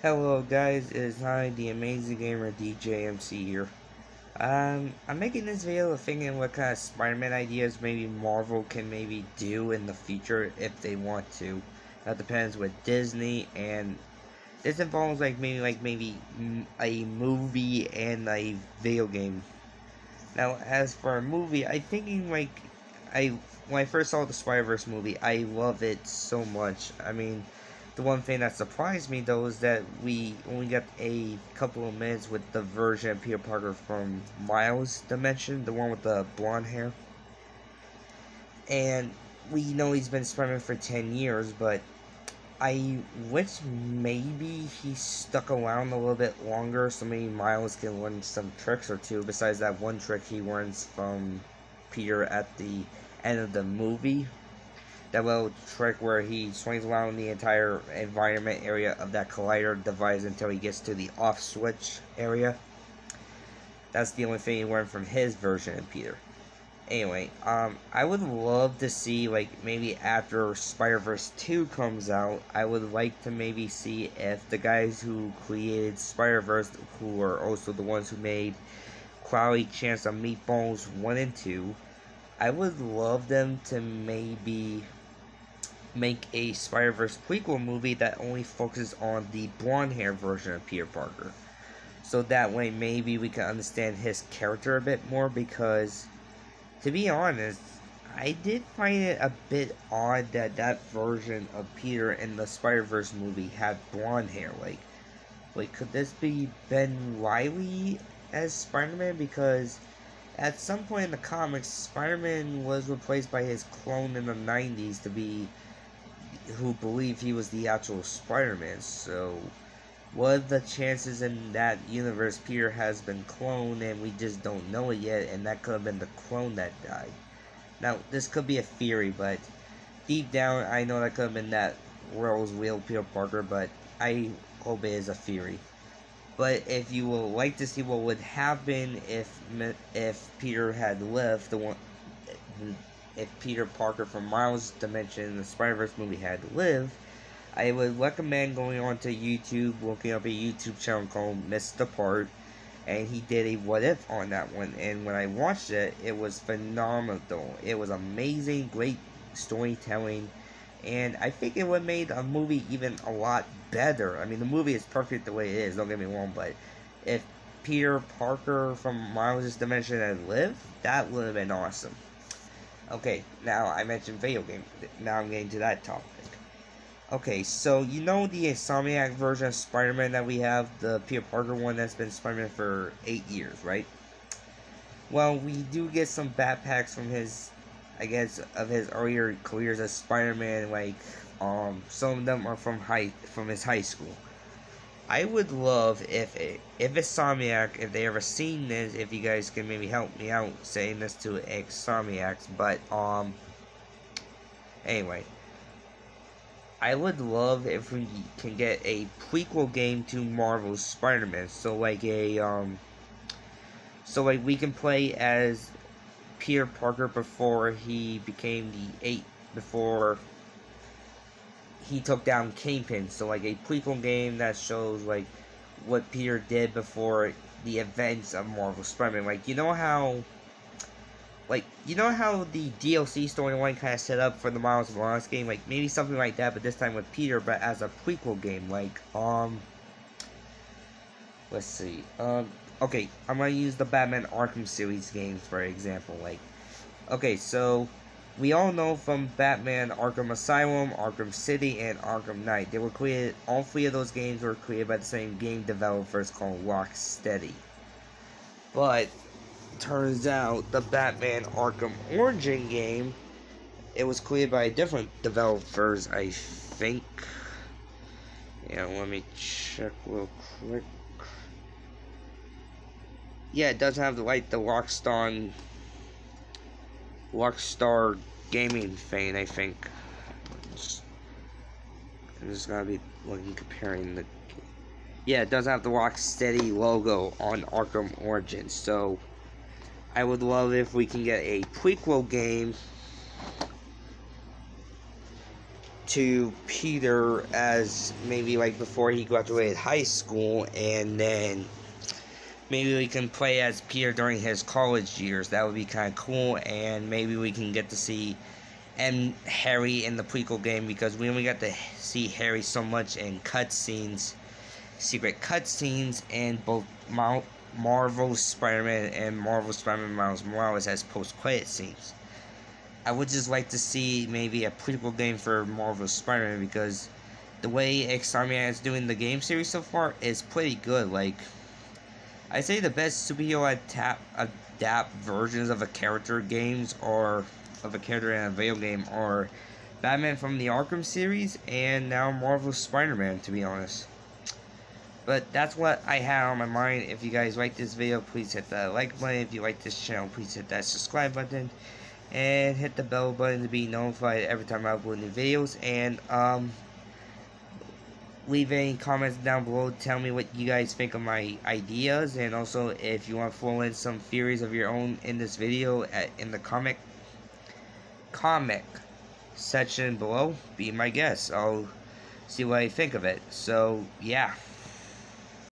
Hello guys, it is I, the Amazing Gamer DJMC here. I'm making this video thinking what kind of Spider-Man ideas maybe Marvel can maybe do in the future if they want to. That depends with Disney, and this involves maybe a movie and a video game. Now, as for a movie, I thinking when I first saw the Spider-Verse movie, I love it so much. I mean, the one thing that surprised me though is that we only got a couple of minutes with the version of Peter Parker from Miles Dimension, the one with the blonde hair. And we know he's been Spider-Man for 10 years, but I wish maybe he stuck around a little bit longer so maybe Miles can learn some tricks or two besides that one trick he learns from Peter at the end of the movie. That little trick where he swings around the entire environment area of that collider device until he gets to the off switch area. That's the only thing he learned from his version of Peter. Anyway, I would love to see, maybe after Spider-Verse 2 comes out, I would like to maybe see if the guys who created Spider-Verse, who are also the ones who made Cloudy Chance of Meatballs 1 and 2, I would love them to maybe make a Spider-Verse prequel movie that only focuses on the blonde hair version of Peter Parker. So that way maybe we can understand his character a bit more, because to be honest, I did find it a bit odd that that version of Peter in the Spider-Verse movie had blonde hair. Could this be Ben Reilly as Spider-Man? Because at some point in the comics, Spider-Man was replaced by his clone in the 90s who believed he was the actual Spider-Man. So what are the chances in that universe Peter has been cloned and we just don't know it yet, and that could have been the clone that died? Now, this could be a theory, but deep down I know that could have been that world's real Peter Parker, but I hope it is a theory. But if you would like to see what would happen if Peter had lived, if Peter Parker from Miles Dimension in the Spider-Verse movie had lived, I would recommend going onto YouTube, looking up a YouTube channel called Missed the Part, and he did a what if on that one, and when I watched it, it was phenomenal. It was amazing, great storytelling, and I think it would have made a movie even a lot better. I mean, the movie is perfect the way it is, don't get me wrong, but if Peter Parker from Miles' Dimension had lived, that would have been awesome. Okay, now I mentioned video game, now I'm getting to that topic. Okay, so you know the Insomniac version of Spider-Man that we have, the Peter Parker one that's been Spider-Man for 8 years, right? Well, we do get some backpacks from his, I guess, of his earlier careers as Spider-Man. Some of them are from his high school. I would love if Insomniac, if they ever seen this, if you guys can maybe help me out saying this to Insomniacs, but anyway, I would love if we can get a prequel game to Marvel's Spider-Man. So we can play as Peter Parker before he became before he took down Kingpin. So a prequel game that shows what Peter did before the events of Marvel Spider-Man. You know how the DLC storyline kind of set up for the Miles Morales game? Maybe something like that, but this time with Peter, but as a prequel game. Let's see. Okay, I'm gonna use the Batman Arkham series games for example. Okay, so we all know from Batman Arkham Asylum, Arkham City, and Arkham Knight, they were created. All three of those games were created by the same game developers called Rocksteady. But turns out the Batman Arkham Origin game, it was created by different developers, I think. Yeah, let me check real quick. Yeah, it does have the Rockstar Gaming thing, I think. I'm just gonna be comparing the. Yeah, it does have the Rocksteady logo on Arkham Origins, so I would love if we can get a prequel game to Peter as maybe like before he graduated high school, and then maybe we can play as Peter during his college years. That would be kind of cool, and maybe we can get to see Harry in the prequel game, because we only got to see Harry so much in cutscenes, secret cutscenes, and both Marvel's Spider-Man and Marvel's Spider-Man Miles Morales as post-credit scenes. I would just like to see maybe a prequel game for Marvel's Spider-Man, because the way Insomniac is doing the game series so far is pretty good. Like, I'd say the best superhero adapt versions of a character games, or of a character in a video game, are Batman from the Arkham series and now Marvel's Spider-Man, to be honest. But that's what I had on my mind. If you guys like this video, please hit the like button. If you like this channel, please hit that subscribe button and hit the bell button to be notified every time I upload new videos. And leave any comments down below. Tell me what you guys think of my ideas, and also if you want to throw in some theories of your own in this video in the comic section below, be my guest. I'll see what I think of it. So yeah.